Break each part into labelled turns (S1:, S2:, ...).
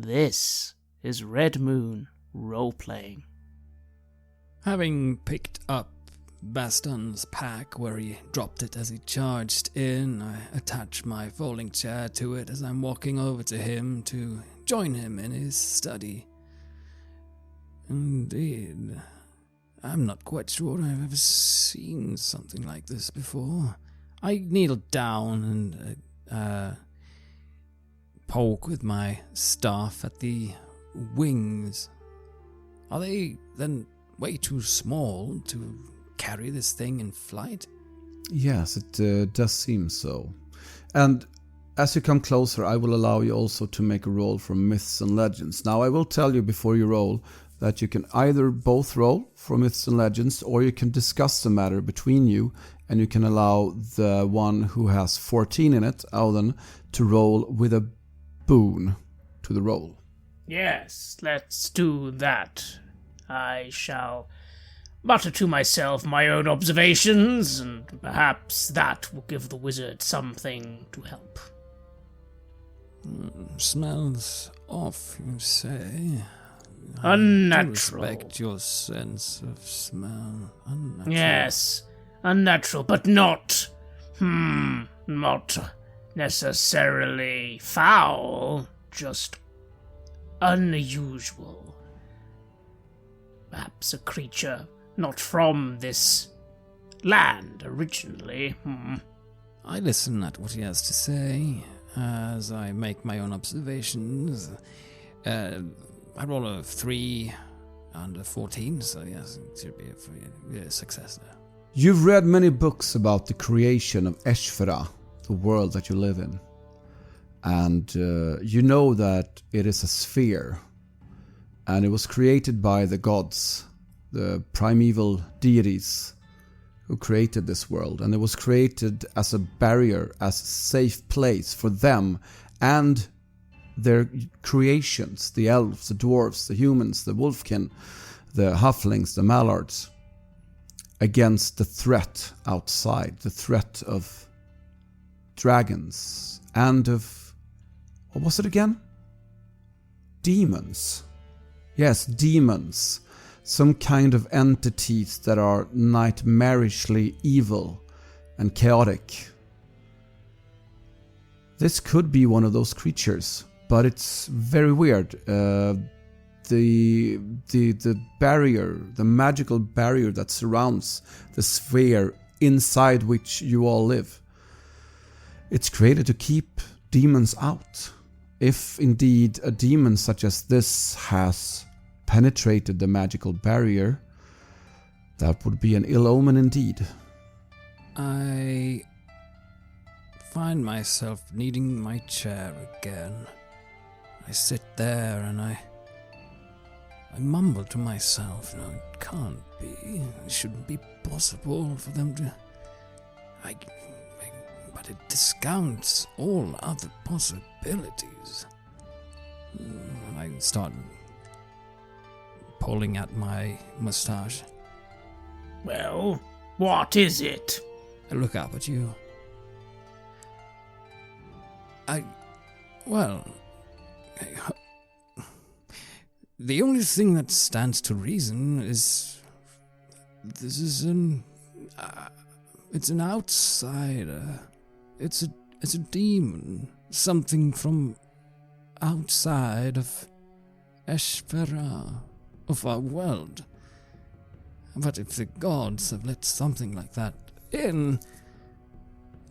S1: This is Red Moon Role-Playing.
S2: Having picked up Baston's pack where he dropped it as he charged in, I attach my folding chair to it as I'm walking over to him to join him in his study. Indeed, I'm not quite sure I've ever seen something like this before. I kneel down and poke with my staff at the wings. Are they then way too small to carry this thing in flight?
S3: Yes, it does seem so. And as you come closer, I will allow you also to make a roll for Myths and Legends. Now, I will tell you before you roll that you can either both roll for Myths and Legends, or you can discuss the matter between you, and you can allow the one who has 14 in it, Auden, to roll with a boon to the roll.
S1: Yes, let's do that. I shall mutter to myself my own observations, and perhaps that will give the wizard something to help.
S2: Smells off, you say?
S1: Unnatural.
S2: I respect your sense of smell. Unnatural.
S1: Yes, unnatural, but not necessarily foul, just unusual. Perhaps a creature not from this land originally.
S2: I listen at what he has to say as I make my own observations. I roll a 3 and a 14, so yes, it should be a success there.
S3: You've read many books about the creation of Eshfera, the world that you live in. And you know that it is a sphere. And it was created by the gods, the primeval deities who created this world. And it was created as a barrier, as a safe place for them and their creations, the elves, the dwarves, the humans, the wolfkin, the halflings, the mallards, against the threat outside, the threat of dragons and of, what was it again? Demons. Yes, demons. Some kind of entities that are nightmarishly evil and chaotic. This could be one of those creatures, but it's very weird. The barrier, the magical barrier that surrounds the sphere inside which you all live, it's created to keep demons out. If indeed a demon such as this has penetrated the magical barrier, that would be an ill omen indeed.
S2: I find myself needing my chair again. I sit there and I mumble to myself, no, it can't be. It shouldn't be possible for them to... But it discounts all other possibilities. I start pulling at my moustache.
S1: Well, what is it?
S2: I look up at you. The only thing that stands to reason is this is it's an outsider. It's a demon, something from outside of Eshfera, of our world. But if the gods have let something like that in,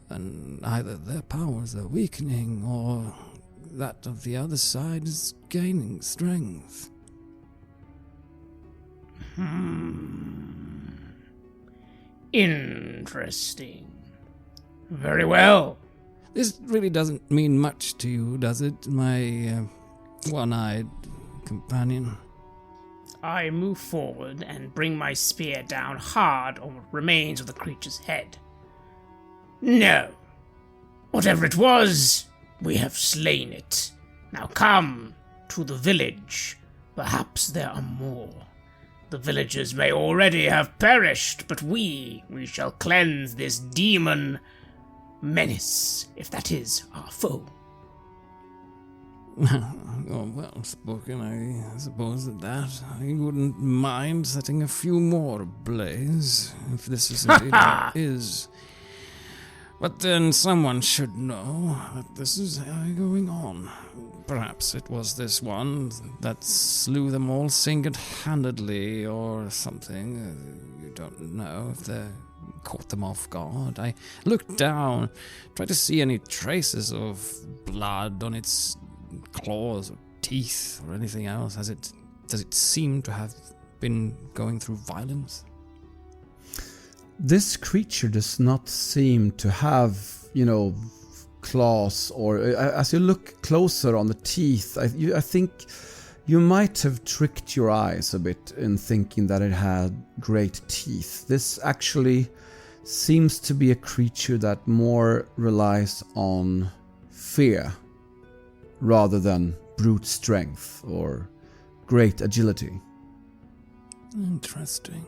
S2: then either their powers are weakening or that of the other side is gaining strength.
S1: Interesting. Very well.
S2: This really doesn't mean much to you, does it, my one-eyed companion?
S1: I move forward and bring my spear down hard on what remains of the creature's head. No. Whatever it was, we have slain it. Now come to the village. Perhaps there are more. The villagers may already have perished, but we shall cleanse this demon menace, if that is our foe.
S2: Oh, well spoken, I suppose that I wouldn't mind setting a few more ablaze, if this is indeed what it is. But then someone should know that this is going on. Perhaps it was this one that slew them all single-handedly or something. You don't know if they caught them off guard. I looked down, tried to see any traces of blood on its claws or teeth or anything else. Does it seem to have been going through violence?
S3: This creature does not seem to have, claws, or as you look closer on the teeth, I think you might have tricked your eyes a bit in thinking that it had great teeth. This actually seems to be a creature that more relies on fear rather than brute strength or great agility.
S2: Interesting.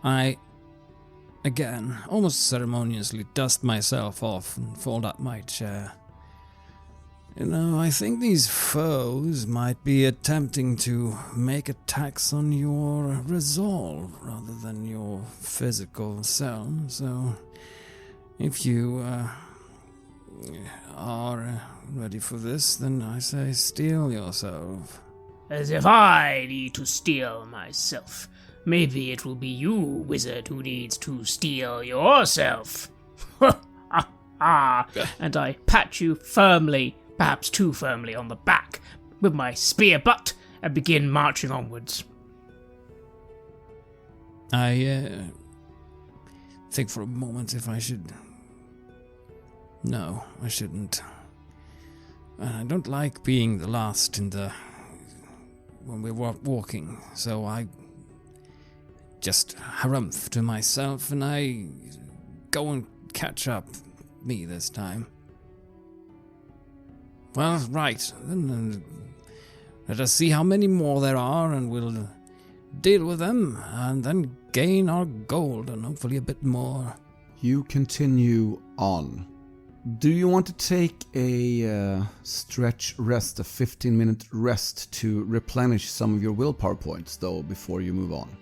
S2: I, again, almost ceremoniously dust myself off and fold up my chair. I think these foes might be attempting to make attacks on your resolve rather than your physical self, so if you are ready for this, then I say steel yourself.
S1: As if I need to steel myself. Maybe it will be you, wizard, who needs to steel yourself. And I pat you firmly, perhaps too firmly, on the back with my spear butt and begin marching onwards.
S2: I think for a moment if I should... No, I shouldn't. I don't like being the last when we're walking, so I just harumph to myself and I go and catch up me this time. Well, right, then let us see how many more there are and we'll deal with them and then gain our gold and hopefully a bit more.
S3: You continue on. Do you want to take a stretch rest, a 15-minute rest to replenish some of your willpower points, though, before you move on?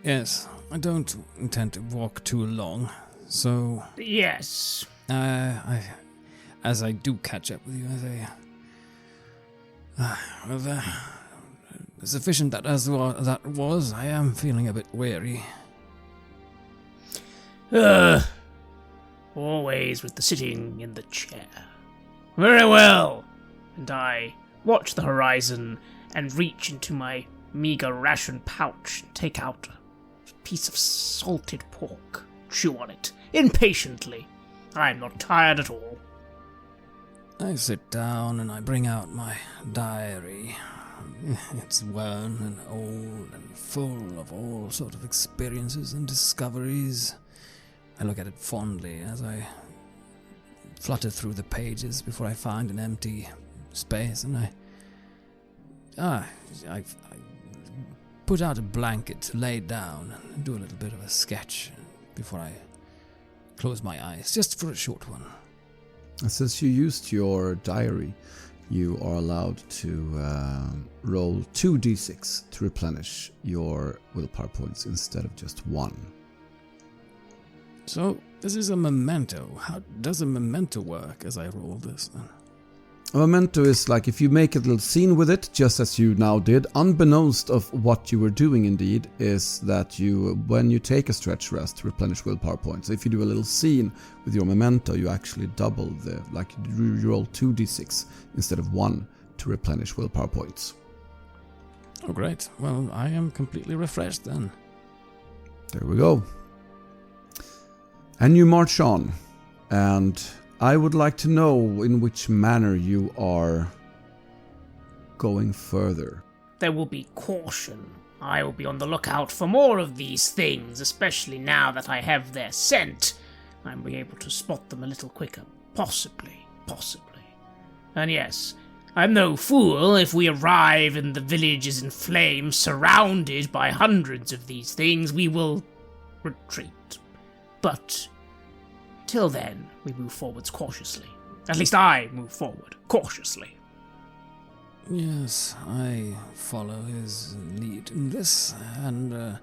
S2: Yes, I don't intend to walk too long, so...
S1: Yes.
S2: As I do catch up with you, sufficient that as that was, I am feeling a bit weary.
S1: Always with the sitting in the chair. Very well. And I watch the horizon and reach into my meager ration pouch and take out a piece of salted pork. Chew on it, impatiently. I'm not tired at all.
S2: I sit down and I bring out my diary. It's worn and old and full of all sorts of experiences and discoveries. I look at it fondly as I flutter through the pages before I find an empty space, and I put out a blanket to lay down and do a little bit of a sketch before I close my eyes, just for a short one.
S3: Since you used your diary, you are allowed to roll 2d6 to replenish your willpower points instead of just 1.
S2: So, this is a memento. How does a memento work as I roll this then?
S3: A memento is like if you make a little scene with it, just as you now did, unbeknownst of what you were doing indeed, is that you, when you take a stretch rest, replenish willpower points. If you do a little scene with your memento, you actually double you roll 2d6 instead of 1 to replenish willpower points.
S2: Oh great, well I am completely refreshed then.
S3: There we go. And you march on, and I would like to know in which manner you are going further.
S1: There will be caution. I will be on the lookout for more of these things, especially now that I have their scent. I will be able to spot them a little quicker. Possibly. And yes, I'm no fool. If we arrive and the village is in flames, surrounded by hundreds of these things, we will retreat. But till then, we move forwards cautiously. At least I move forward, cautiously.
S2: Yes, I follow his lead in this, and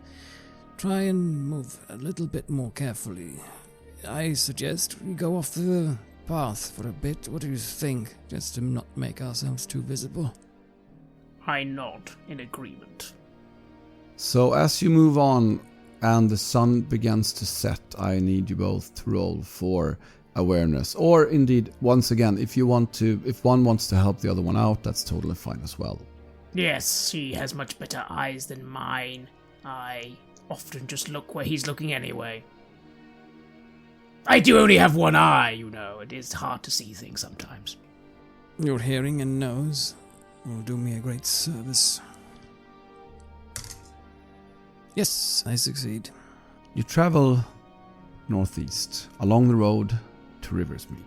S2: try and move a little bit more carefully. I suggest we go off the path for a bit. What do you think? Just to not make ourselves too visible.
S1: I nod in agreement.
S3: So as you move on and the sun begins to set, I need you both to roll for awareness. Or indeed, once again, if one wants to help the other one out, that's totally fine as well.
S1: Yes, he has much better eyes than mine. I often just look where he's looking anyway. I do only have one eye, you know. It is hard to see things sometimes.
S2: Your hearing and nose will do me a great service. Yes, I succeed.
S3: You travel northeast along the road to Rivers Meet.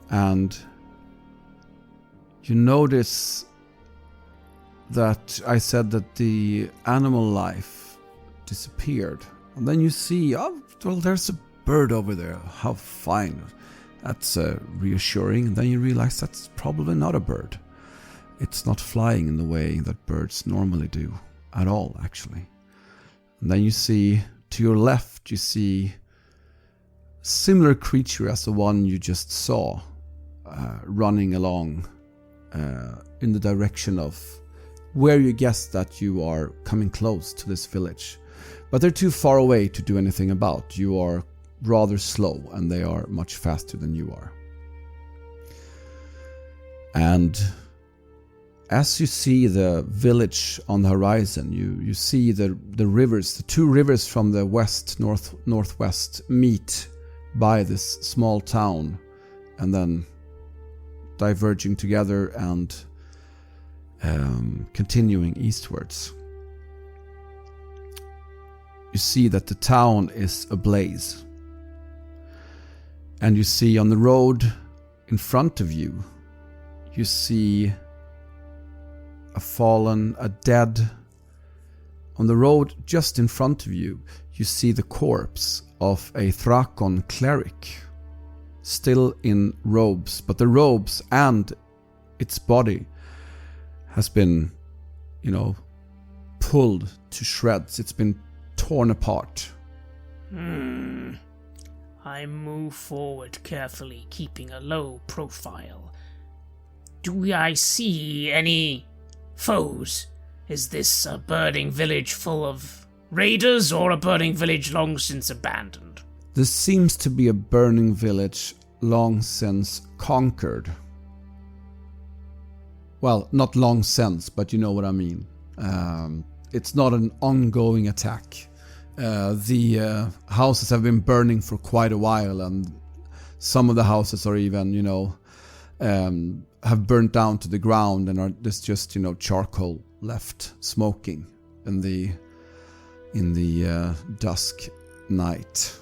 S3: And you notice that I said that the animal life disappeared. And then you see, oh, well, there's a bird over there. How fine. That's reassuring. And then you realize that's probably not a bird. It's not flying in the way that birds normally do. At all, actually. And then you see, to your left, you see a similar creature as the one you just saw, running along in the direction of where you guess that you are coming close to this village. But they're too far away to do anything about. You are rather slow, and they are much faster than you are. And as you see the village on the horizon, you see the rivers, the two rivers from the northwest meet by this small town and then diverging together and continuing eastwards. You see that the town is ablaze. And you see on the road in front of you, you see a dead. On the road just in front of you, you see the corpse of a Thrakon cleric, still in robes, but the robes and its body has been, pulled to shreds. It's been torn apart.
S1: I move forward carefully, keeping a low profile. Do I see any foes? Is this a burning village full of raiders or a burning village long since abandoned?
S3: This seems to be a burning village long since conquered. Well, not long since, but you know what I mean. It's not an ongoing attack. The houses have been burning for quite a while, and some of the houses are even, have burnt down to the ground and there's just charcoal left smoking in the dusk night.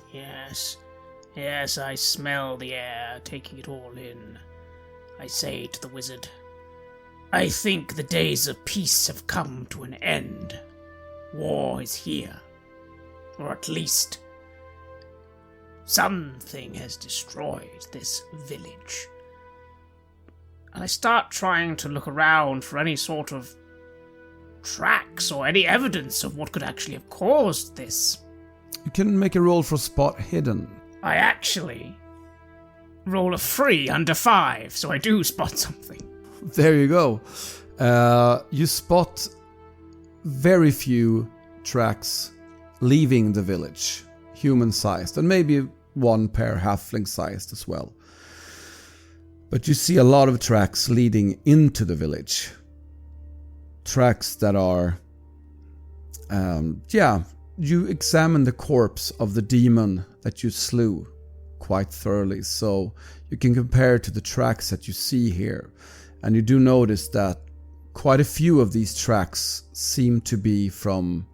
S1: Yes, I smell the air, taking it all in. I say to the wizard, I think the days of peace have come to an end. War is here, or at least something has destroyed this village. And I start trying to look around for any sort of tracks or any evidence of what could actually have caused this.
S3: You can make a roll for spot hidden.
S1: I actually roll a 3 under 5, so I do spot something.
S3: There you go. You spot very few tracks leaving the village, human-sized, and maybe one pair halfling-sized as well. But you see a lot of tracks leading into the village. Tracks that are... you examine the corpse of the demon that you slew quite thoroughly, so you can compare to the tracks that you see here. And you do notice that quite a few of these tracks seem to be from...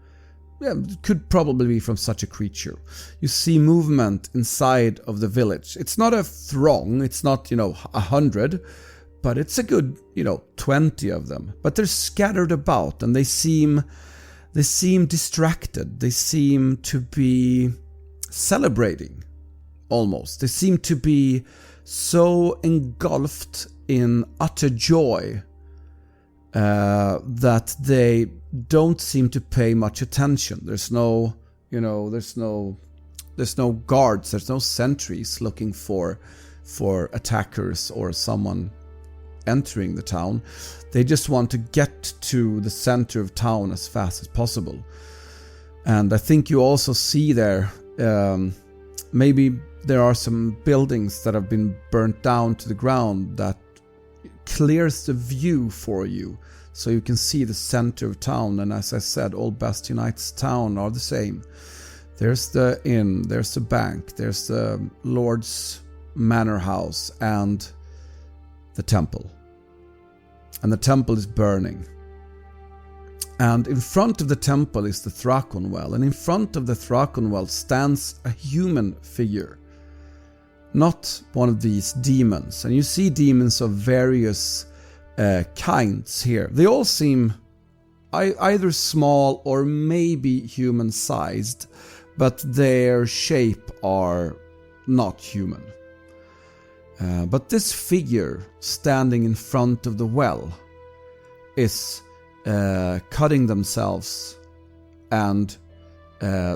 S3: could probably be from such a creature. You see movement inside of the village. It's not a throng, it's not, 100, but it's a good, 20 of them. But they're scattered about and they seem distracted. They seem to be celebrating, almost. They seem to be so engulfed in utter joy that they don't seem to pay much attention. There's no guards, there's no sentries looking for attackers or someone entering the town. They just want to get to the center of town as fast as possible. And I think you also see there, maybe there are some buildings that have been burnt down to the ground that clears the view for you, so you can see the center of town. And as I said, all Bastionites town are the same. There's the inn, there's the bank, there's the Lord's manor house, and the temple. And the temple is burning. And in front of the temple is the Thrakon Well, and in front of the Thrakon Well stands a human figure, not one of these demons. And you see demons of various kinds here. They all seem either small or maybe human-sized, but their shape are not human. But this figure standing in front of the well is cutting themselves and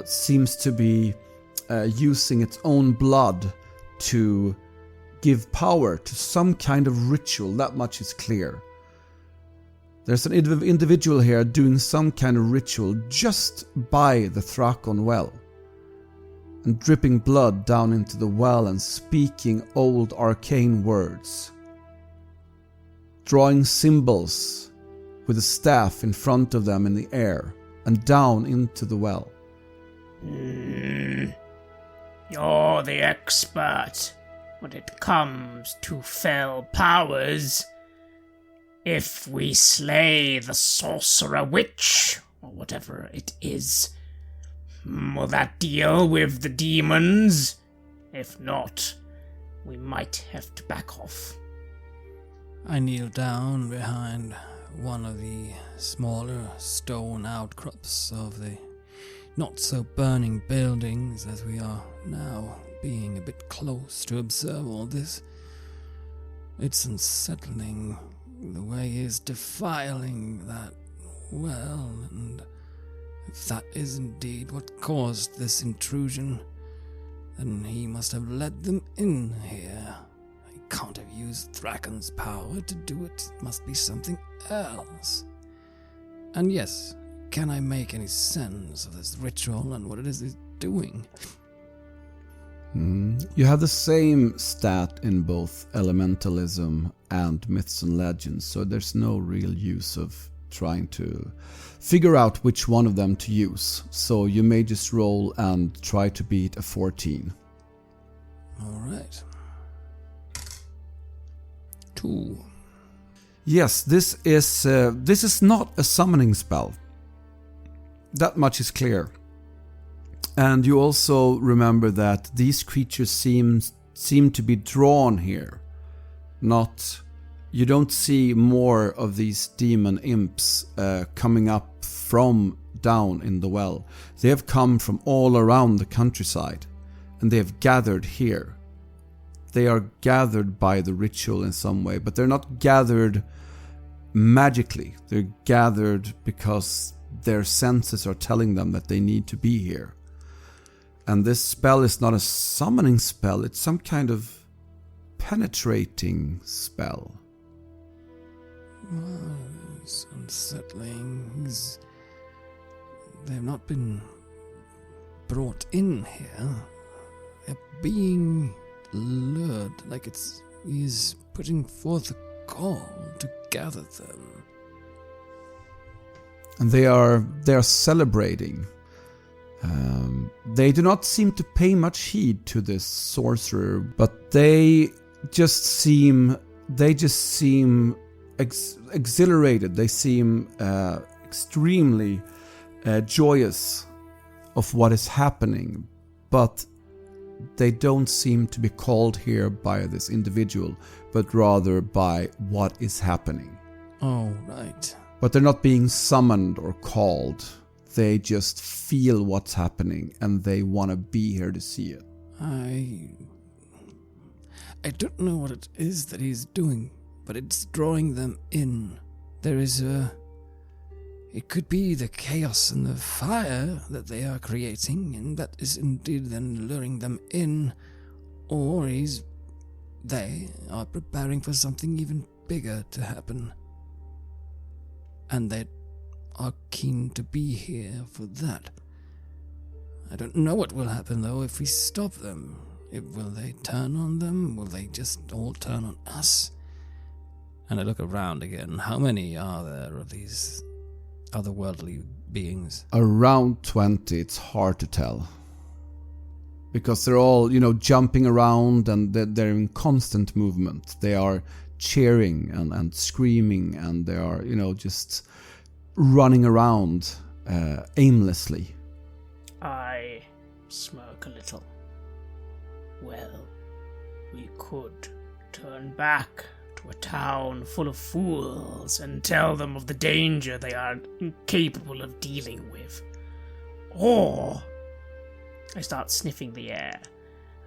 S3: seems to be using its own blood to give power to some kind of ritual. That much is clear. There's an individual here doing some kind of ritual just by the Thrakon Well, and dripping blood down into the well and speaking old arcane words, drawing symbols with a staff in front of them in the air and down into the well.
S1: You're the expert when it comes to fell powers. If we slay the sorcerer witch, or whatever it is, will that deal with the demons? If not, we might have to back off.
S2: I kneel down behind one of the smaller stone outcrops of the not-so-burning buildings, as we are now being a bit close to observe all this. It's unsettling the way he is defiling that well, and if that is indeed what caused this intrusion, then he must have led them in here. He can't have used Thrakon's power to do it. It must be something else. And yes, can I make any sense of this ritual and what it is he's doing?
S3: You have the same stat in both elementalism and myths and legends, so there's no real use of trying to figure out which one of them to use. So you may just roll and try to beat a 14.
S2: Alright. 2.
S3: Yes, this is not a summoning spell. That much is clear. And you also remember that these creatures seem to be drawn here. You don't see more of these demon imps coming up from down in the well. They have come from all around the countryside, and they have gathered here. They are gathered by the ritual in some way, but they're not gathered magically. They're gathered because their senses are telling them that they need to be here. And this spell is not a summoning spell, it's some kind of penetrating spell.
S2: It's unsettling. They've not been brought in here. They're being lured, like he's putting forth a call to gather them.
S3: And they are celebrating. They do not seem to pay much heed to this sorcerer, but they just seem exhilarated. They seem extremely joyous of what is happening, but they don't seem to be called here by this individual, but rather by what is happening.
S2: Oh, right.
S3: But they're not being summoned or called. They just feel what's happening and they want to be here to see it.
S2: I I don't know what it is that he's doing, but it's drawing them in. It could be the chaos and the fire that they are creating, and that is indeed then luring them in, or they are preparing for something even bigger to happen. And they are keen to be here for that. I don't know what will happen, though, if we stop them. Will they turn on them? Will they just all turn on us? And I look around again. How many are there of these otherworldly beings?
S3: Around 20, it's hard to tell. Because they're all, jumping around and they're in constant movement. They are cheering and screaming, and they are, just running around aimlessly.
S1: I smirk a little. Well, we could turn back to a town full of fools and tell them of the danger they are incapable of dealing with. Or I start sniffing the air.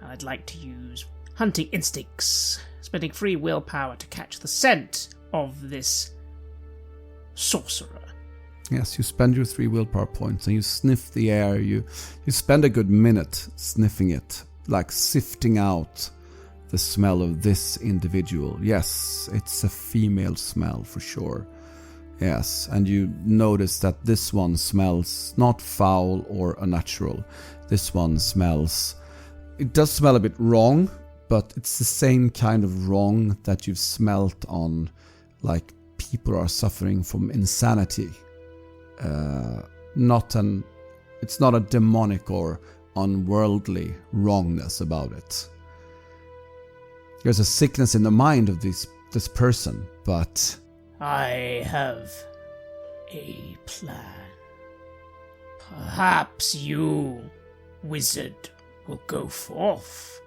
S1: I'd like to use hunting instincts, spending free willpower to catch the scent of this sorcerer.
S3: Yes, you spend your 3 willpower points and you sniff the air. You spend a good minute sniffing it, like sifting out the smell of this individual. Yes, it's a female smell for sure. Yes, and you notice that this one smells not foul or unnatural. This one smells... It does smell a bit wrong, but it's the same kind of wrong that you've smelt on, like people are suffering from insanity. It's not a demonic or unworldly wrongness about it. There's a sickness in the mind of this person, but...
S1: I have a plan. Perhaps you, wizard, will go forth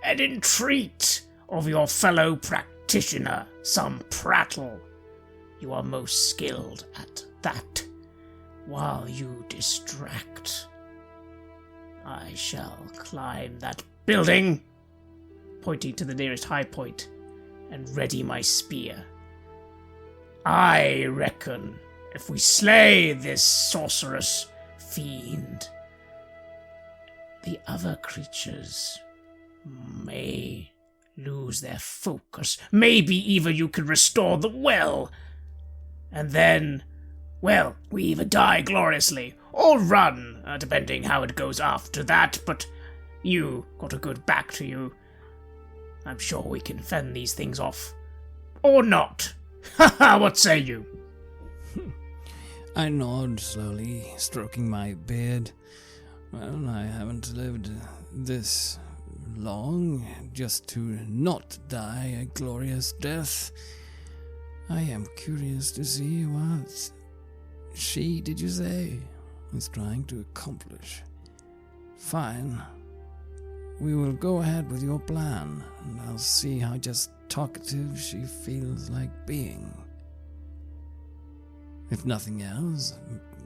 S1: and entreat of your fellow practitioner some prattle. You are most skilled at that. While you distract, I shall climb that building, pointing to the nearest high point, and ready my spear. I reckon if we slay this sorceress fiend, the other creatures may lose their focus. Maybe even you could restore the well. And then, well, we either die gloriously or run, depending how it goes after that. But you got a good back to you. I'm sure we can fend these things off. Or not. Haha, what say you?
S2: I nod slowly, stroking my beard. Well, I haven't lived this long just to not die a glorious death. I am curious to see what she, did you say, is trying to accomplish. Fine. We will go ahead with your plan, and I'll see how just talkative she feels like being. If nothing else,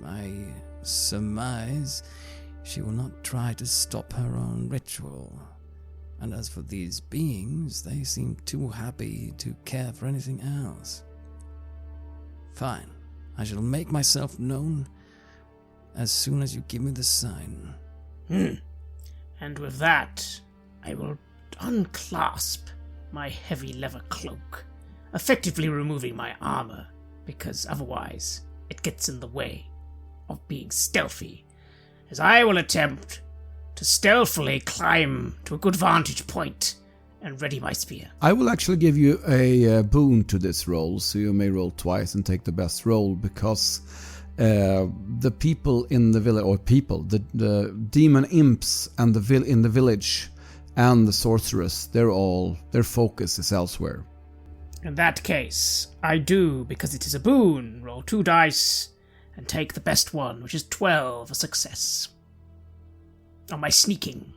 S2: I surmise she will not try to stop her own ritual. And as for these beings, they seem too happy to care for anything else. Fine. I shall make myself known as soon as you give me the sign.
S1: And with that, I will unclasp my heavy leather cloak, effectively removing my armor, because otherwise it gets in the way of being stealthy, as I will attempt to stealthily climb to a good vantage point and ready my spear.
S3: I will actually give you a boon to this roll, so you may roll twice and take the best roll, because the people in the village, or the demon imps and in the village and the sorceress, their focus is elsewhere.
S1: In that case, I do, because it is a boon, roll 2 dice and take the best one, which is 12, a success. On my sneaking.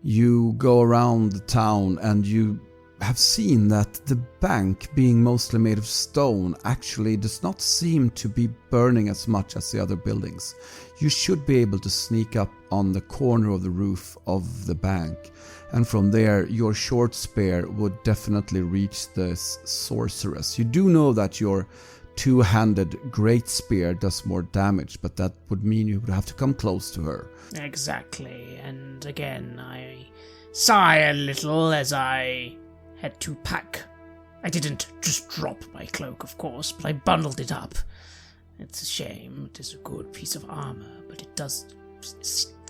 S3: You go around the town and you have seen that the bank, being mostly made of stone, actually does not seem to be burning as much as the other buildings. You should be able to sneak up on the corner of the roof of the bank, and from there your short spear would definitely reach this sorceress. You do know that your two-handed great spear does more damage, but that would mean you would have to come close to her.
S1: Exactly, and again I sigh a little as I head to pack. I didn't just drop my cloak, of course, but I bundled it up. It's a shame. It is a good piece of armor, but it does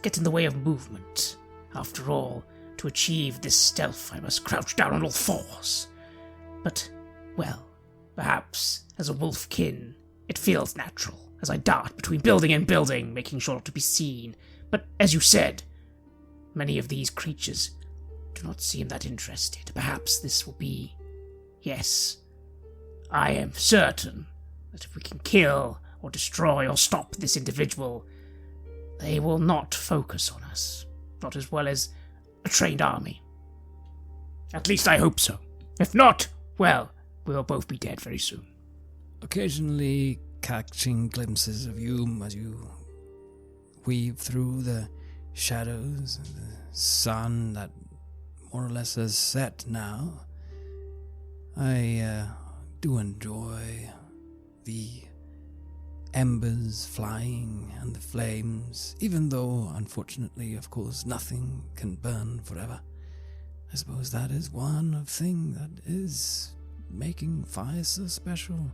S1: get in the way of movement. After all, to achieve this stealth, I must crouch down on all fours. But, well, perhaps as a wolfkin, it feels natural as I dart between building and building, making sure not to be seen. But as you said, many of these creatures do not seem that interested. Perhaps this will be... Yes, I am certain that if we can kill or destroy or stop this individual, they will not focus on us, not as well as a trained army. At least I hope so. If not, well, we'll both be dead very soon.
S2: Occasionally catching glimpses of you as you weave through the shadows and the sun that more or less has set now. I do enjoy the embers flying and the flames, even though, unfortunately, of course, nothing can burn forever. I suppose that is one thing that is making fire so special.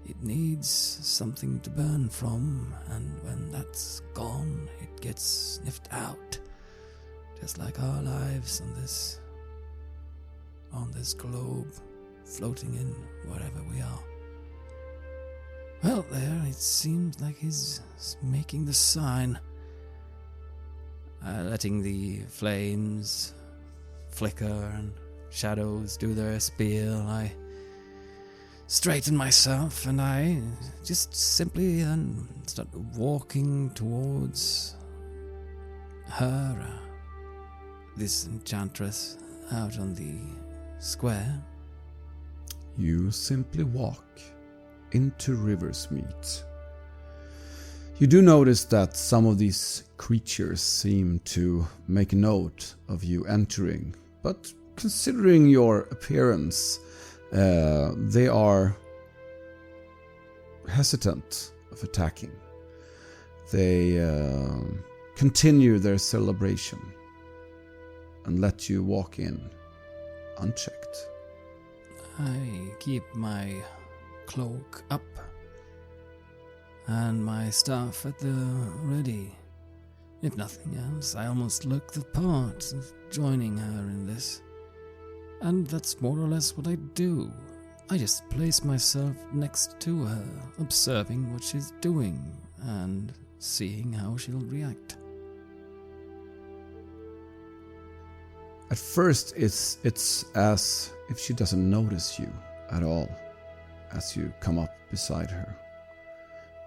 S2: It needs something to burn from, and when that's gone, it gets sniffed out. Just like our lives on this globe, floating in wherever we are. Well, there, it seems like he's making the sign. Letting the flames flicker and shadows do their spiel, I straighten myself and I just simply then start walking towards her, this enchantress, out on the square.
S3: You simply walk into Riversmeet. You do notice that some of these creatures seem to make note of you entering, but considering your appearance, they are hesitant of attacking. They continue their celebration and let you walk in unchecked.
S2: I keep my cloak up and my staff at the ready. If nothing else, I almost look the part of joining her in this. And that's more or less what I do. I just place myself next to her, observing what she's doing and seeing how she'll react.
S3: At first, it's as if she doesn't notice you at all as you come up beside her.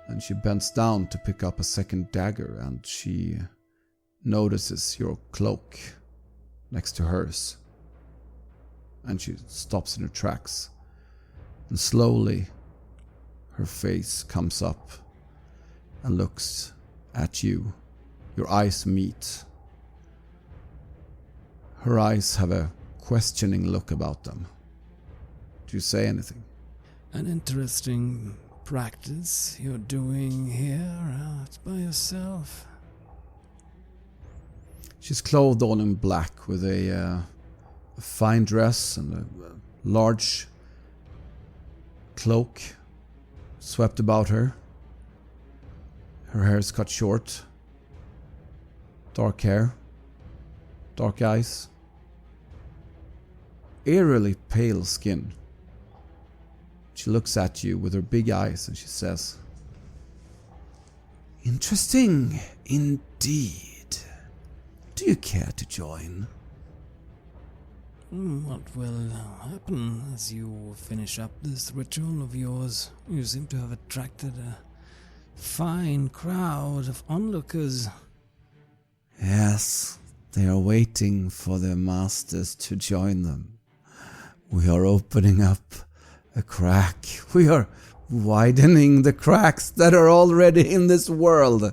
S3: And she bends down to pick up a second dagger, and she notices your cloak next to hers. And she stops in her tracks. And slowly, her face comes up and looks at you. Your eyes meet. Her eyes have a questioning look about them. Do you say anything?
S2: An interesting practice you're doing here out by yourself.
S3: She's clothed all in black with a fine dress and a large cloak swept about her. Her hair is cut short. Dark hair. Dark eyes. Eerily pale skin. She looks at you with her big eyes and she says, "Interesting indeed. Do you care to join?"
S2: What will happen as you finish up this ritual of yours? You seem to have attracted a fine crowd of onlookers.
S3: Yes, they are waiting for their masters to join them. We are opening up a crack. We are widening the cracks that are already in this world.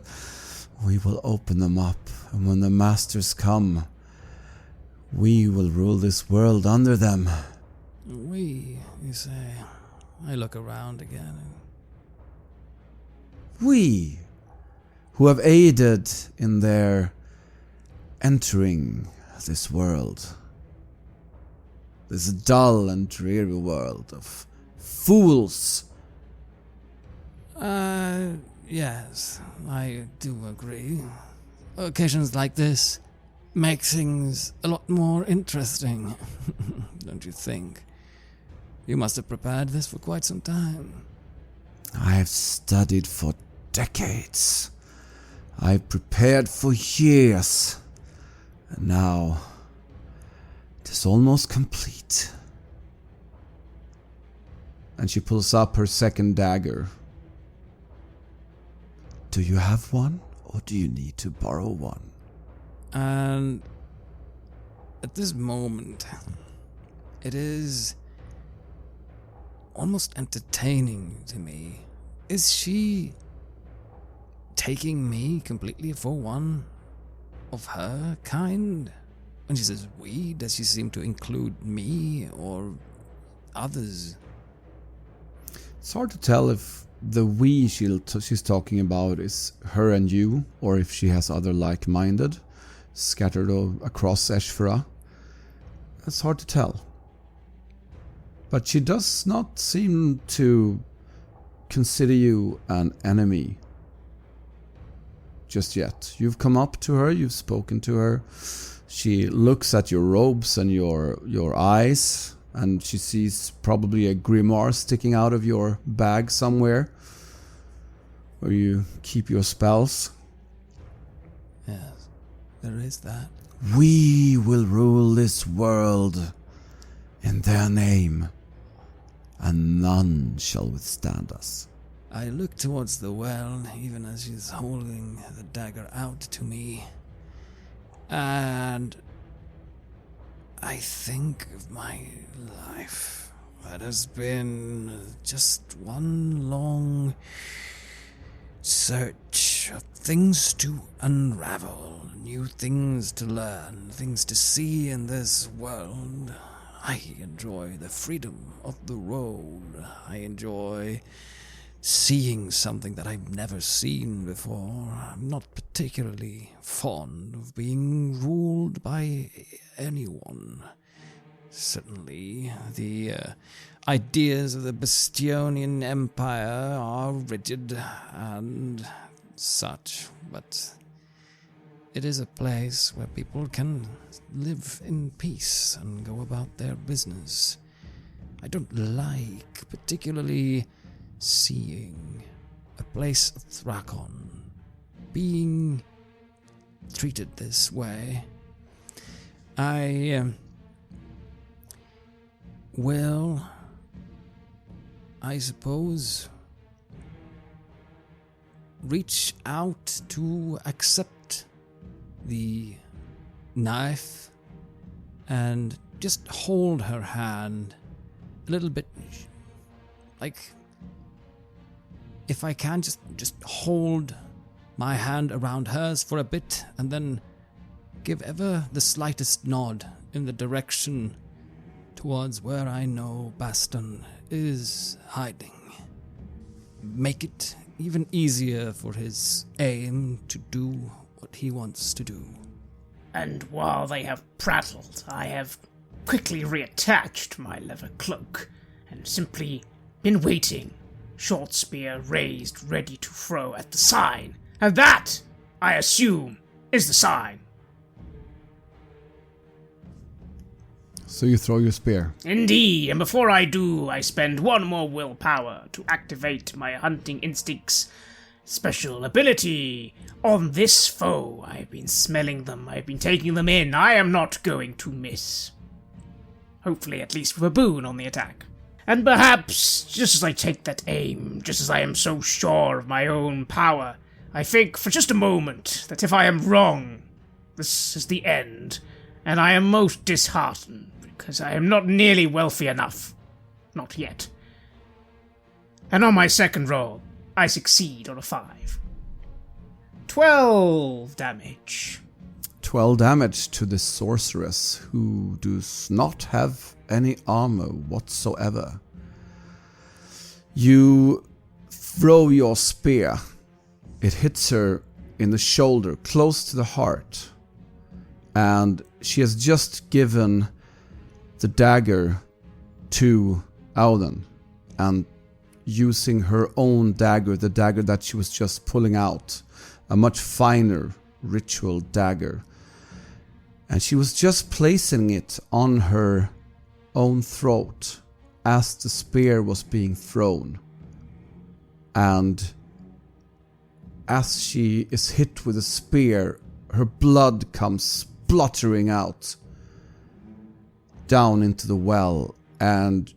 S3: We will open them up, and when the masters come, we will rule this world under them.
S2: We, you say? I look around again.
S3: We, who have aided in their entering this world. This dull and dreary world of fools.
S2: Yes, I do agree. Occasions like this make things a lot more interesting, don't you think? You must have prepared this for quite some time.
S3: I have studied for decades. I've prepared for years. And now, it is almost complete. And she pulls up her second dagger. Do you have one, or do you need to borrow one?
S2: And at this moment, it is almost entertaining to me. Is she taking me completely for one of her kind? When she says we, does she seem to include me or others?
S3: It's hard to tell if the we she's talking about is her and you, or if she has other like-minded scattered across Eshfra. It's hard to tell. But she does not seem to consider you an enemy just yet. You've come up to her, you've spoken to her. She looks at your robes and your eyes, and she sees probably a grimoire sticking out of your bag somewhere where you keep your spells.
S2: Yes, there is that.
S3: We will rule this world in their name, and none shall withstand us.
S2: I look towards the well, even as she's holding the dagger out to me, and I think of my life that has been just one long search of things to unravel, new things to learn, things to see in this world. I enjoy the freedom of the road. I enjoy seeing something that I've never seen before. I'm not particularly fond of being ruled by anyone. Certainly, the ideas of the Bastionian Empire are rigid and such, but it is a place where people can live in peace and go about their business. I don't like particularly seeing a place of Thrakon being treated this way. I will, I suppose, reach out to accept the knife and just hold her hand a little bit, like, if I can just hold my hand around hers for a bit and then give ever the slightest nod in the direction towards where I know Baston is hiding. Make it even easier for his aim to do what he wants to do.
S1: And while they have prattled, I have quickly reattached my leather cloak and simply been waiting, short spear raised ready to throw at the sign. And that, I assume, is the sign.
S3: So you throw your spear.
S1: Indeed, and before I do, I spend one more willpower to activate my hunting instincts special ability on this foe. I've been smelling them, I've been taking them in. I am not going to miss. Hopefully at least with a boon on the attack. And perhaps, just as I take that aim, just as I am so sure of my own power, I think for just a moment that if I am wrong, this is the end, and I am most disheartened. because I am not nearly wealthy enough. Not yet. And on my second roll, I succeed on a 5. 12 damage.
S3: 12 damage to the sorceress, who does not have any armor whatsoever. You throw your spear. It hits her in the shoulder, close to the heart. And she has just given the dagger to Auden. And using her own dagger, the dagger that she was just pulling out, a much finer ritual dagger. And she was just placing it on her own throat as the spear was being thrown. And as she is hit with a spear, her blood comes spluttering out down into the well, and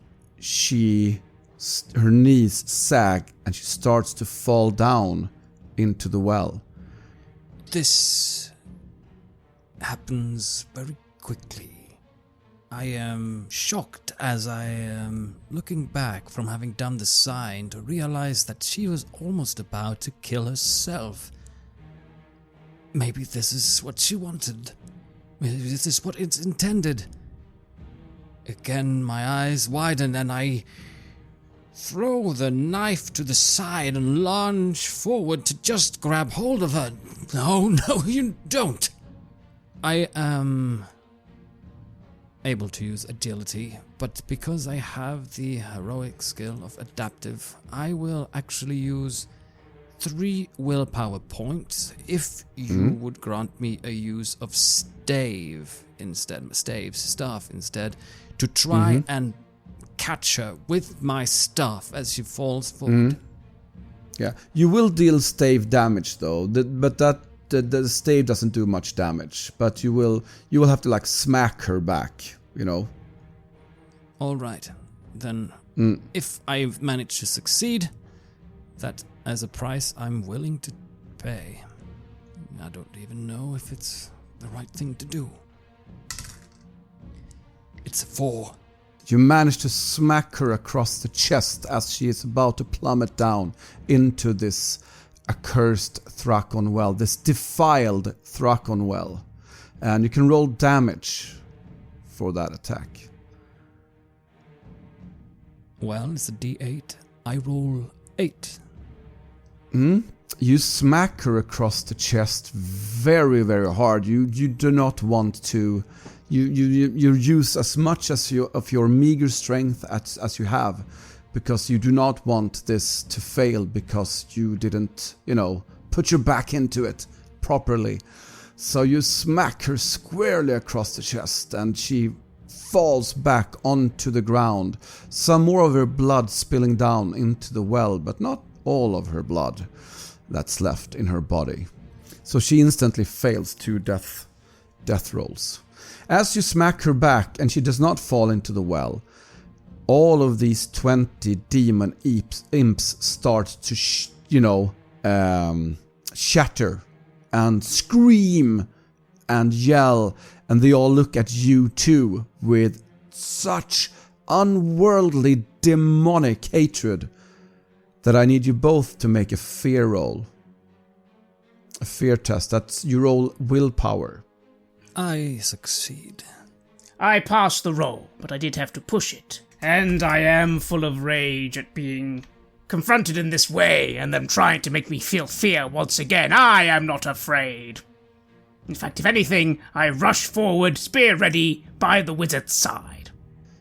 S3: her knees sag and she starts to fall down into the well.
S2: This happens very quickly. I am shocked as I am looking back from having done the sign to realize that she was almost about to kill herself. Maybe this is what she wanted. Maybe this is what it's intended. Again, my eyes widen and I throw the knife to the side and lunge forward to just grab hold of her. No, you don't. I am able to use agility, but because I have the heroic skill of adaptive, I will actually use 3 willpower points if you would grant me a use of staff instead, to try and catch her with my staff as she falls forward.
S3: Yeah, you will deal stave damage though, but the stave doesn't do much damage. But you will have to like smack her back, you know.
S2: All right, then if I manage to succeed, that as a price I'm willing to pay. I don't even know if it's the right thing to do. It's a 4.
S3: You manage to smack her across the chest as she is about to plummet down into this accursed Thrakon well, this defiled Thrakon well. And you can roll damage for that attack.
S2: Well, it's a D8. I roll 8.
S3: You smack her across the chest very, very hard. You do not want to. You use as much as of your meager strength as you have, because you do not want this to fail because you didn't, put your back into it properly. So you smack her squarely across the chest and she falls back onto the ground. Some more of her blood spilling down into the well, but not all of her blood that's left in her body. So she instantly fails 2 death rolls. As you smack her back and she does not fall into the well, all of these 20 demon imps start to, shatter and scream and yell, and they all look at you too with such unworldly demonic hatred that I need you both to make a fear roll. A fear test. That's you roll willpower.
S2: I succeed.
S1: I passed the roll, but I did have to push it. And I am full of rage at being confronted in this way and them trying to make me feel fear once again. I am not afraid. In fact, if anything, I rush forward, spear ready, by the wizard's side.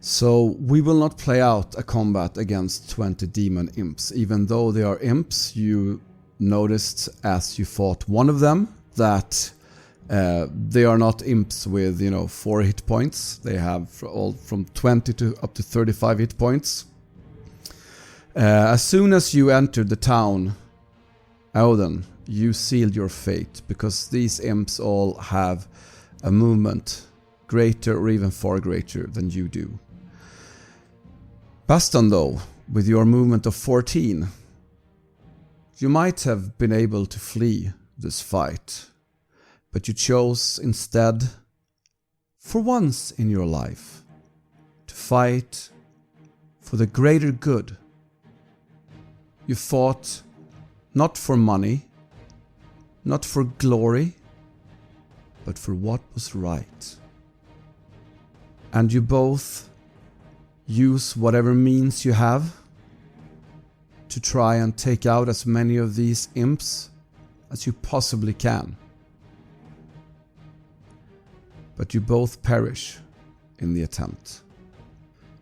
S3: So we will not play out a combat against 20 demon imps. Even though they are imps, you noticed as you fought one of them that they are not imps with 4 hit points. They have all from 20 to up to 35 hit points. As soon as you entered the town, Auden, you sealed your fate, because these imps all have a movement greater or even far greater than you do. Baston, though, with your movement of 14, you might have been able to flee this fight, but you chose instead, for once in your life, fight for the greater good. You fought not for money, not for glory, but for what was right. And you both use whatever means you have to try and take out as many of these imps as you possibly can. But you both perish in the attempt.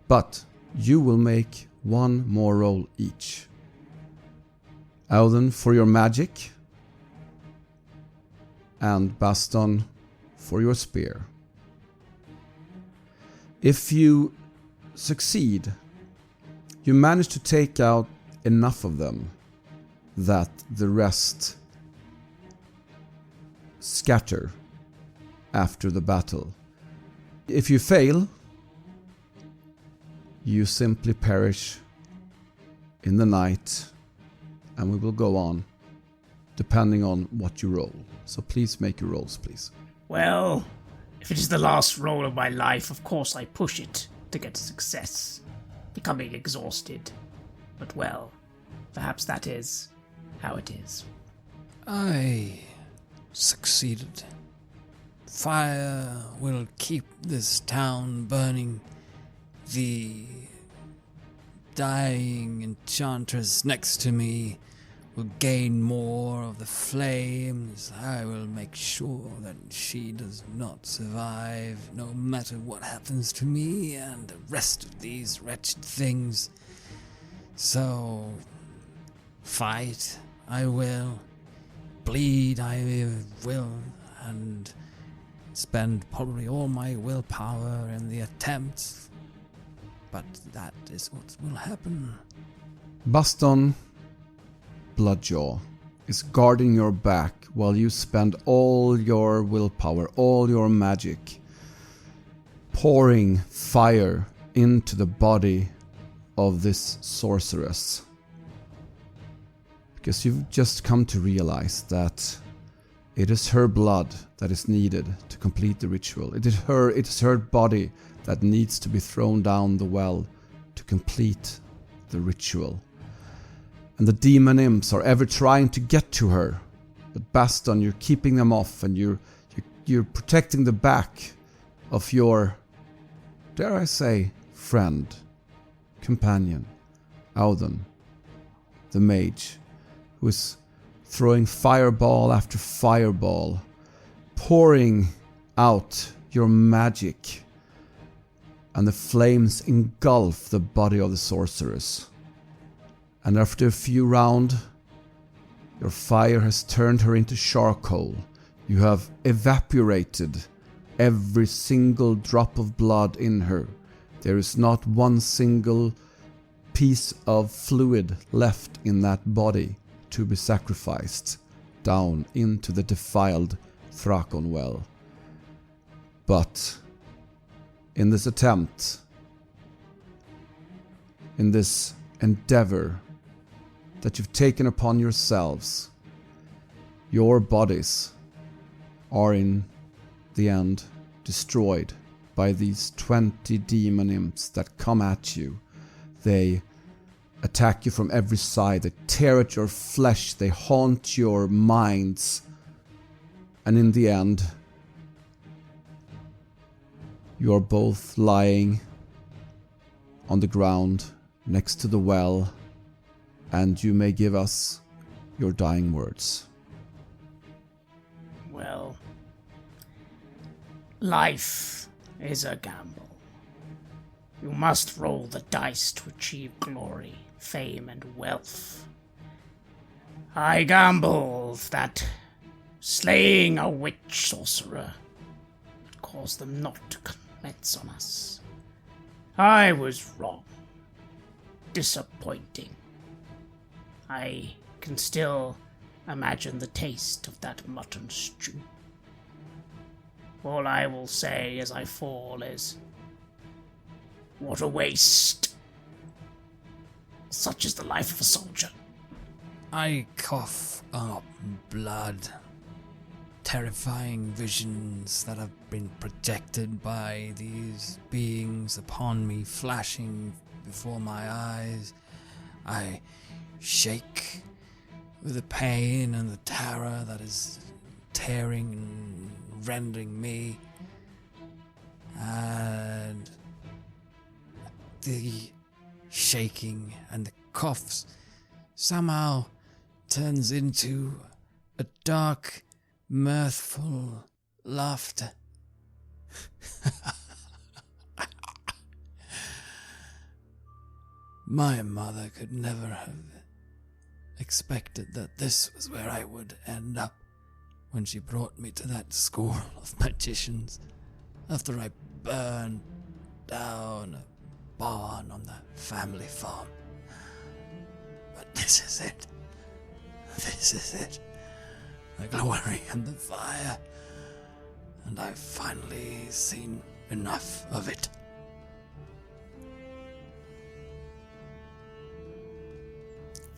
S3: But you will make one more roll each. Eldon for your magic, and Baston for your spear. If you succeed, you manage to take out enough of them that the rest scatter after the battle. If you fail, you simply perish in the night, and we will go on depending on what you roll. So please make your rolls, please.
S1: Well, if it is the last roll of my life, of course I push it to get success, becoming exhausted. But well, perhaps that is how it is.
S2: I succeeded. Fire will keep this town burning. The dying enchantress next to me will gain more of the flames. I will make sure that she does not survive, no matter what happens to me and the rest of these wretched things. So, fight I will, bleed I will, and spend probably all my willpower in the attempt. But that is what will happen.
S3: Baston Bloodjaw is guarding your back while you spend all your willpower, all your magic, pouring fire into the body of this sorceress. Because you've just come to realize that it is her blood that is needed to complete the ritual. It is her body that needs to be thrown down the well to complete the ritual. And the demon imps are ever trying to get to her. But Baston, you're keeping them off, and you're protecting the back of your, dare I say, friend, companion, Audun, the mage, who is throwing fireball after fireball, pouring out your magic, and the flames engulf the body of the sorceress. And after a few rounds, your fire has turned her into charcoal. You have evaporated every single drop of blood in her. There is not one single piece of fluid left in that body to be sacrificed down into the defiled Thrakon well. But in this attempt, in this endeavor that you've taken upon yourselves, your bodies are in the end destroyed by these 20 demon imps that come at you. They attack you from every side, they tear at your flesh, they haunt your minds, and in the end, you are both lying on the ground next to the well, and you may give us your dying words.
S1: Well, life is a gamble. You must roll the dice to achieve glory, fame, and wealth. I gambled that slaying a witch sorcerer would cause them not to commence on us. I was wrong. Disappointing. I can still imagine the taste of that mutton stew. All I will say as I fall is, what a waste. Such is the life of a soldier.
S2: I cough up blood. terrifying visions that have been projected by these beings upon me, flashing before my eyes. I shake with the pain and the terror that is tearing and rending me. And the shaking and the coughs somehow turns into a dark, mirthful laughter. My mother could never have expected that this was where I would end up when she brought me to that school of magicians after I burned down a barn on the family farm. But this is it. This is it. The glory and the fire. And I've finally seen enough of it.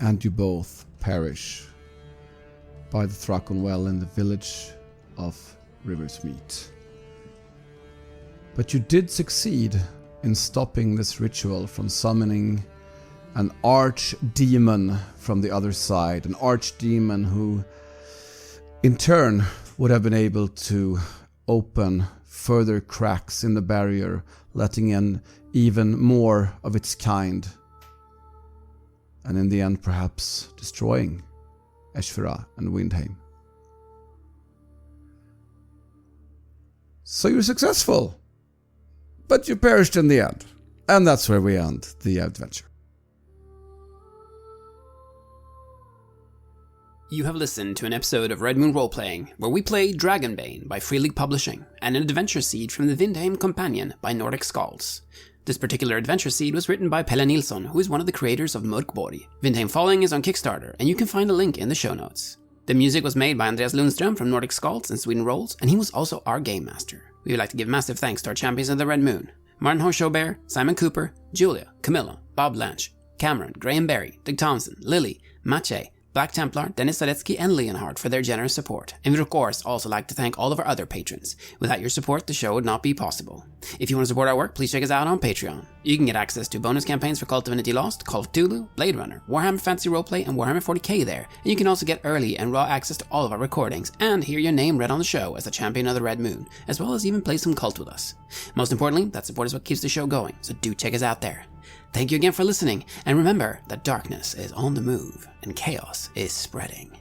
S3: And you both perish by the Thrakon Well in the village of Riversmeet. But you did succeed in stopping this ritual from summoning an archdemon from the other side, an archdemon who in turn would have been able to open further cracks in the barrier, letting in even more of its kind, and in the end perhaps destroying Eshfera and Windheim. So you're successful, but you perished in the end. And that's where we end the adventure.
S4: You have listened to an episode of Red Moon Roleplaying, where we played Dragonbane by Free League Publishing, and an adventure seed from the Windheim Companion by Nordic Skalds. This particular adventure seed was written by Pelle Nilsson, who is one of the creators of Mörkborg. Windheim Falling is on Kickstarter, and you can find a link in the show notes. The music was made by Andreas Lundström from Nordic Skalds and Sweden Rolls, and he was also our game master. We would like to give massive thanks to our champions of the Red Moon: Martin Heuschober, Simon Cooper, Julia, Camilla, Bob Lange, Cameron, Graham Barey, Doug Thomson, Lily, Maciej, Black Templar, Dennis Sadecki, and Leonhardt for their generous support. And we'd of course also like to thank all of our other patrons. Without your support, the show would not be possible. If you want to support our work, please check us out on Patreon. You can get access to bonus campaigns for Cult of Divinity Lost, Call of Cthulhu, Blade Runner, Warhammer Fantasy Roleplay, and Warhammer 40k there. And you can also get early and raw access to all of our recordings, and hear your name read on the show as a champion of the Red Moon, as well as even play some Cult with us. Most importantly, that support is what keeps the show going, so do check us out there. Thank you again for listening, and remember that darkness is on the move and chaos is spreading.